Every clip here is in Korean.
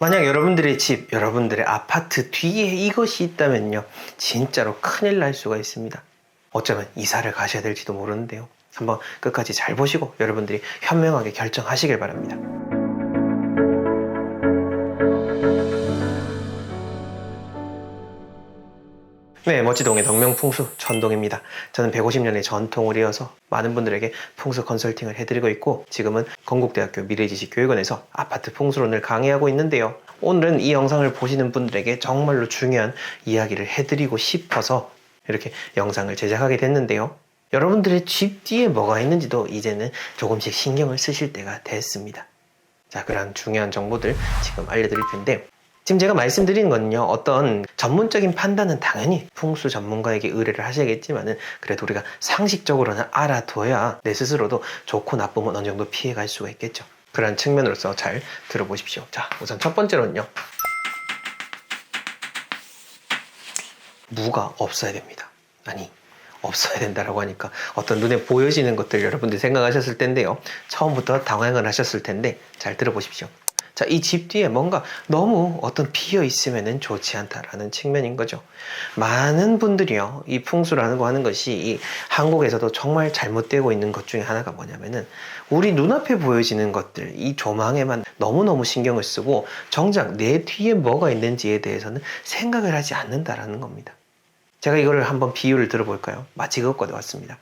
만약 여러분들의 집, 여러분들의 아파트 뒤에 이것이 있다면요, 진짜로 큰일 날 수가 있습니다. 어쩌면 이사를 가셔야 될지도 모르는데요. 한번 끝까지 잘 보시고 여러분들이 현명하게 결정하시길 바랍니다. 네, 멋지동의 덕명풍수 전동입니다. 저는 150년의 전통을 이어서 많은 분들에게 풍수 컨설팅을 해드리고 있고, 지금은 건국대학교 미래지식교육원에서 아파트 풍수론을 강의하고 있는데요. 오늘은 이 영상을 보시는 분들에게 정말로 중요한 이야기를 해드리고 싶어서 이렇게 영상을 제작하게 됐는데요. 여러분들의 집 뒤에 뭐가 있는지도 이제는 조금씩 신경을 쓰실 때가 됐습니다. 자, 그런 중요한 정보들 지금 알려드릴 텐데, 지금 제가 말씀드리는 건요, 어떤 전문적인 판단은 당연히 풍수 전문가에게 의뢰를 하셔야겠지만은, 그래도 우리가 상식적으로는 알아둬야 내 스스로도 좋고 나쁨은 어느 정도 피해갈 수가 있겠죠. 그런 측면으로서 잘 들어보십시오. 자, 우선 첫 번째로는요, 무가 없어야 됩니다. 아니, 없어야 된다라고 하니까 어떤 눈에 보여지는 것들 여러분들이 생각하셨을 텐데요. 처음부터 당황을 하셨을 텐데 잘 들어보십시오. 자, 이 집 뒤에 뭔가 너무 어떤 비어 있으면 좋지 않다라는 측면인 거죠. 많은 분들이요, 이 풍수라는 거 하는 것이 이 한국에서도 정말 잘못되고 있는 것 중에 하나가 뭐냐면은, 우리 눈앞에 보여지는 것들, 이 조망에만 너무너무 신경을 쓰고 정작 내 뒤에 뭐가 있는지에 대해서는 생각을 하지 않는다라는 겁니다. 제가 이거를 한번 비유를 들어볼까요? 마치 그것과 같습니다.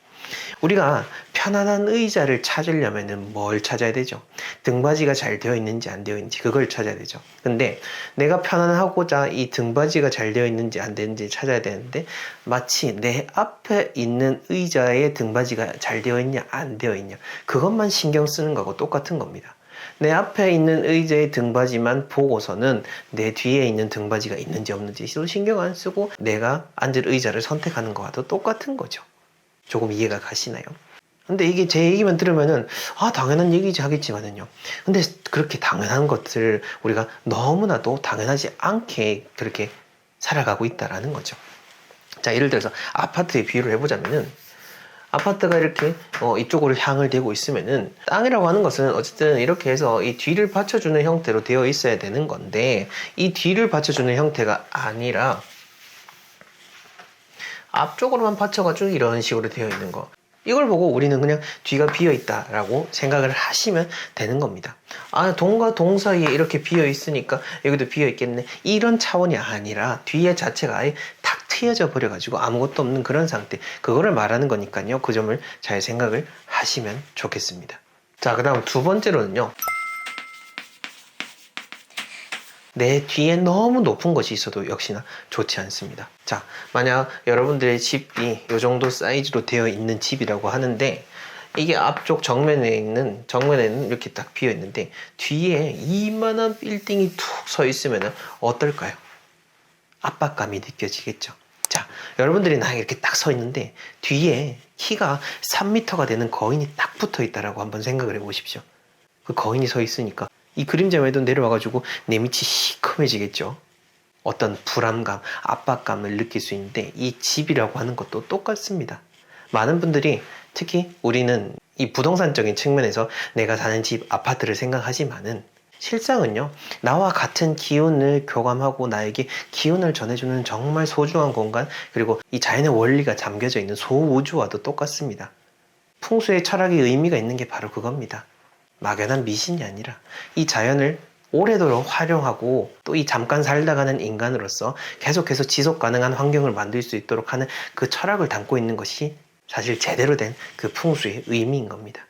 우리가 편안한 의자를 찾으려면 뭘 찾아야 되죠? 등받이가 잘 되어 있는지 안 되어 있는지, 그걸 찾아야 되죠. 근데 내가 편안하고자 이 등받이가 잘 되어 있는지 안 되는지 찾아야 되는데, 마치 내 앞에 있는 의자의 등받이가 잘 되어 있냐 안 되어 있냐, 그것만 신경 쓰는 거하고 똑같은 겁니다. 내 앞에 있는 의자의 등받이만 보고서는 내 뒤에 있는 등받이가 있는지 없는지도 신경 안 쓰고 내가 앉을 의자를 선택하는 거와도 똑같은 거죠. 조금 이해가 가시나요? 근데 이게 제 얘기만 들으면은 당연한 얘기지 하겠지만은요, 근데 그렇게 당연한 것들을 우리가 너무나도 당연하지 않게 그렇게 살아가고 있다라는 거죠. 자, 예를 들어서 아파트에 비유를 해보자면은, 아파트가 이렇게 이쪽으로 향을 대고 있으면은, 땅이라고 하는 것은 어쨌든 이렇게 해서 이 뒤를 받쳐주는 형태로 되어 있어야 되는 건데, 이 뒤를 받쳐주는 형태가 아니라 앞쪽으로만 받쳐가지고 이런 식으로 되어 있는 거, 이걸 보고 우리는 그냥 뒤가 비어 있다라고 생각을 하시면 되는 겁니다. 동과 동 사이에 이렇게 비어 있으니까 여기도 비어 있겠네, 이런 차원이 아니라 뒤에 자체가 아예 탁 트여져 버려가지고 아무것도 없는 그런 상태, 그거를 말하는 거니까요. 그 점을 잘 생각을 하시면 좋겠습니다. 자, 그 다음 두 번째로는요, 내 뒤에 너무 높은 것이 있어도 역시나 좋지 않습니다. 자, 만약 여러분들의 집이 이 정도 사이즈로 되어 있는 집이라고 하는데, 이게 앞쪽 정면에는 이렇게 딱 비어 있는데, 뒤에 이만한 빌딩이 툭 서 있으면 어떨까요? 압박감이 느껴지겠죠. 자, 여러분들이 나에게 이렇게 딱 서 있는데 뒤에 키가 3m가 되는 거인이 딱 붙어 있다라고 한번 생각을 해 보십시오. 그 거인이 서 있으니까 이 그림자에도 내려와가지고 내 밑이 시커매지겠죠. 어떤 불안감, 압박감을 느낄 수 있는데, 이 집이라고 하는 것도 똑같습니다. 많은 분들이, 특히 우리는 이 부동산적인 측면에서 내가 사는 집, 아파트를 생각하지만은, 실상은요, 나와 같은 기운을 교감하고 나에게 기운을 전해주는 정말 소중한 공간, 그리고 이 자연의 원리가 잠겨져 있는 소우주와도 똑같습니다. 풍수의 철학의 의미가 있는 게 바로 그겁니다. 막연한 미신이 아니라 이 자연을 오래도록 활용하고, 또 이 잠깐 살다 가는 인간으로서 계속해서 지속 가능한 환경을 만들 수 있도록 하는 그 철학을 담고 있는 것이 사실 제대로 된 그 풍수의 의미인 겁니다.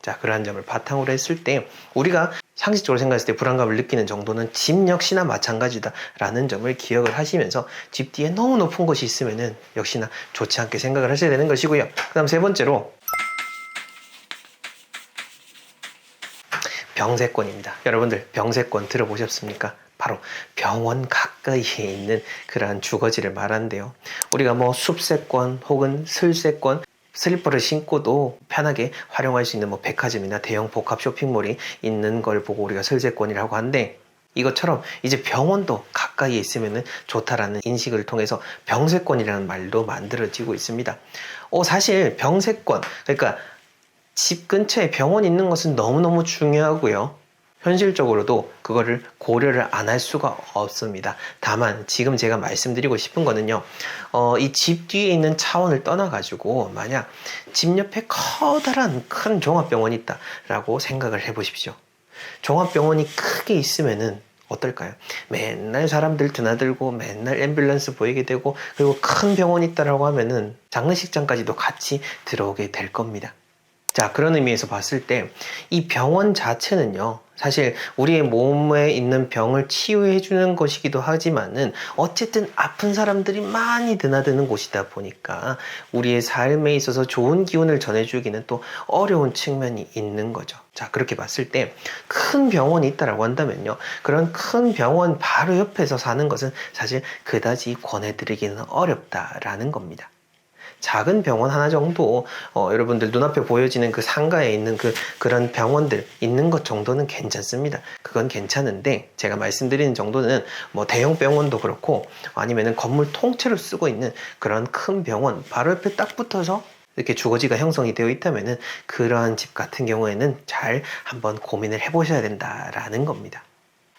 자, 그러한 점을 바탕으로 했을 때 우리가 상식적으로 생각했을 때 불안감을 느끼는 정도는 집 역시나 마찬가지다라는 점을 기억을 하시면서, 집 뒤에 너무 높은 곳이 있으면은 역시나 좋지 않게 생각을 하셔야 되는 것이고요. 그 다음 세 번째로, 병세권입니다. 여러분들 병세권 들어보셨습니까? 바로 병원 가까이에 있는 그러한 주거지를 말하는데요. 우리가 뭐 숲세권 혹은 슬세권, 슬리퍼를 신고도 편하게 활용할 수 있는 뭐 백화점이나 대형 복합 쇼핑몰이 있는 걸 보고 우리가 슬세권이라고 하는데, 이것처럼 이제 병원도 가까이에 있으면 좋다라는 인식을 통해서 병세권이라는 말도 만들어지고 있습니다. 사실 병세권, 그러니까 집 근처에 병원 있는 것은 너무너무 중요하고요. 현실적으로도 그거를 고려를 안 할 수가 없습니다. 다만 지금 제가 말씀드리고 싶은 거는요, 이 집 뒤에 있는 차원을 떠나가지고 만약 집 옆에 커다란 큰 종합병원이 있다라고 생각을 해보십시오. 종합병원이 크게 있으면은 어떨까요? 맨날 사람들 드나들고 맨날 앰뷸런스 보이게 되고, 그리고 큰 병원이 있다라고 하면은 장례식장까지도 같이 들어오게 될 겁니다. 자, 그런 의미에서 봤을 때 이 병원 자체는요, 사실 우리의 몸에 있는 병을 치유해 주는 것이기도 하지만은 어쨌든 아픈 사람들이 많이 드나드는 곳이다 보니까 우리의 삶에 있어서 좋은 기운을 전해주기는 또 어려운 측면이 있는 거죠. 자, 그렇게 봤을 때 큰 병원이 있다라고 한다면요, 그런 큰 병원 바로 옆에서 사는 것은 사실 그다지 권해드리기는 어렵다라는 겁니다. 작은 병원 하나 정도, 여러분들 눈앞에 보여지는 그 상가에 있는 그런 병원들 있는 것 정도는 괜찮습니다. 그건 괜찮은데, 제가 말씀드리는 정도는 뭐 대형 병원도 그렇고 아니면은 건물 통째로 쓰고 있는 그런 큰 병원 바로 옆에 딱 붙어서 이렇게 주거지가 형성이 되어 있다면은 그러한 집 같은 경우에는 잘 한번 고민을 해보셔야 된다라는 겁니다.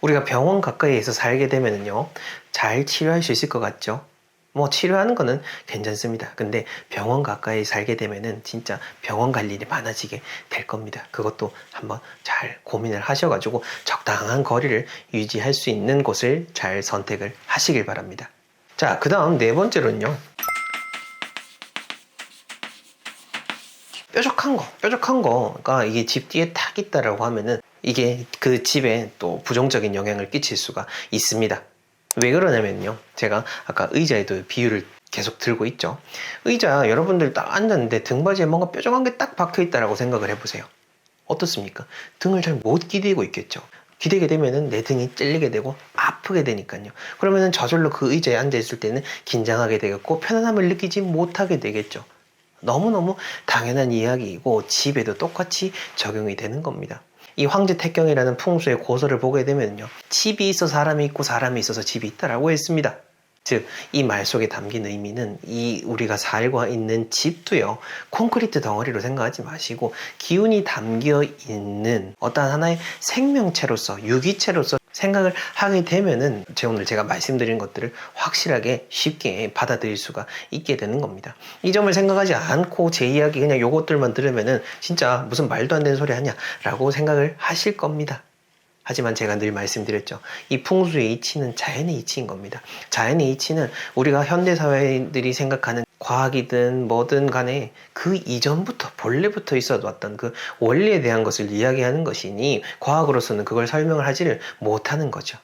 우리가 병원 가까이에서 살게 되면은요, 잘 치료할 수 있을 것 같죠? 뭐 치료하는 거는 괜찮습니다. 근데 병원 가까이 살게 되면은 진짜 병원 갈 일이 많아지게 될 겁니다. 그것도 한번 잘 고민을 하셔가지고 적당한 거리를 유지할 수 있는 곳을 잘 선택을 하시길 바랍니다. 자, 그 다음 네 번째로는요, 뾰족한 거가 이게 집 뒤에 탁 있다라고 하면은 이게 그 집에 또 부정적인 영향을 끼칠 수가 있습니다. 왜 그러냐면요, 제가 아까 의자에도 비유를 계속 들고 있죠. 의자 여러분들 딱 앉았는데 등받이에 뭔가 뾰족한 게 딱 박혀 있다라고 생각을 해보세요. 어떻습니까? 등을 잘 못 기대고 있겠죠. 기대게 되면은 내 등이 찔리게 되고 아프게 되니까요. 그러면은 저절로 그 의자에 앉아 있을 때는 긴장하게 되겠고 편안함을 느끼지 못하게 되겠죠. 너무너무 당연한 이야기이고 집에도 똑같이 적용이 되는 겁니다. 이 황제택경이라는 풍수의 고서를 보게 되면요, 집이 있어 사람이 있고 사람이 있어서 집이 있다라고 했습니다. 즉, 이 말 속에 담긴 의미는 이 우리가 살고 있는 집도요, 콘크리트 덩어리로 생각하지 마시고 기운이 담겨 있는 어떠한 하나의 생명체로서, 유기체로서 생각을 하게 되면은 오늘 제가 말씀드린 것들을 확실하게 쉽게 받아들일 수가 있게 되는 겁니다. 이 점을 생각하지 않고 제 이야기 그냥 요것들만 들으면은 진짜 무슨 말도 안 되는 소리 하냐 라고 생각을 하실 겁니다. 하지만 제가 늘 말씀드렸죠. 이 풍수의 이치는 자연의 이치인 겁니다. 자연의 이치는 우리가 현대사회들이 생각하는 과학이든 뭐든 간에 그 이전부터 본래부터 있어 왔던 그 원리에 대한 것을 이야기하는 것이니 과학으로서는 그걸 설명을 하지를 못하는 거죠.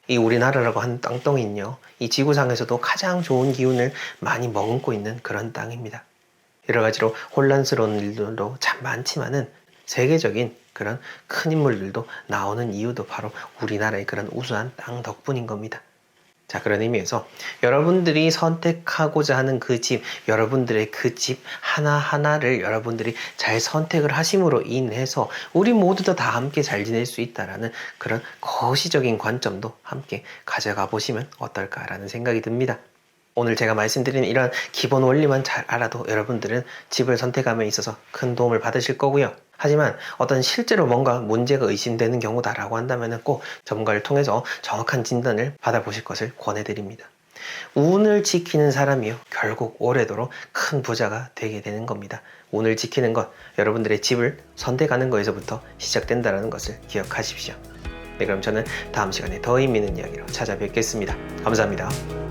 이 우리나라라고 하는 땅덩이는요, 이 지구상에서도 가장 좋은 기운을 많이 머금고 있는 그런 땅입니다. 여러 가지로 혼란스러운 일들도 참 많지만은 세계적인 그런 큰 인물들도 나오는 이유도 바로 우리나라의 그런 우수한 땅 덕분인 겁니다. 자, 그런 의미에서 여러분들이 선택하고자 하는 그 집, 여러분들의 그 집 하나하나를 여러분들이 잘 선택을 하심으로 인해서 우리 모두 다 함께 잘 지낼 수 있다라는 그런 거시적인 관점도 함께 가져가 보시면 어떨까라는 생각이 듭니다. 오늘 제가 말씀드린 이런 기본 원리만 잘 알아도 여러분들은 집을 선택함에 있어서 큰 도움을 받으실 거고요. 하지만 어떤 실제로 뭔가 문제가 의심되는 경우다라고 한다면 꼭 전문가를 통해서 정확한 진단을 받아보실 것을 권해드립니다. 운을 지키는 사람이요, 결국 오래도록 큰 부자가 되게 되는 겁니다. 운을 지키는 것, 여러분들의 집을 선택하는 것에서부터 시작된다는 것을 기억하십시오. 네, 그럼 저는 다음 시간에 더 의미 있는 이야기로 찾아뵙겠습니다. 감사합니다.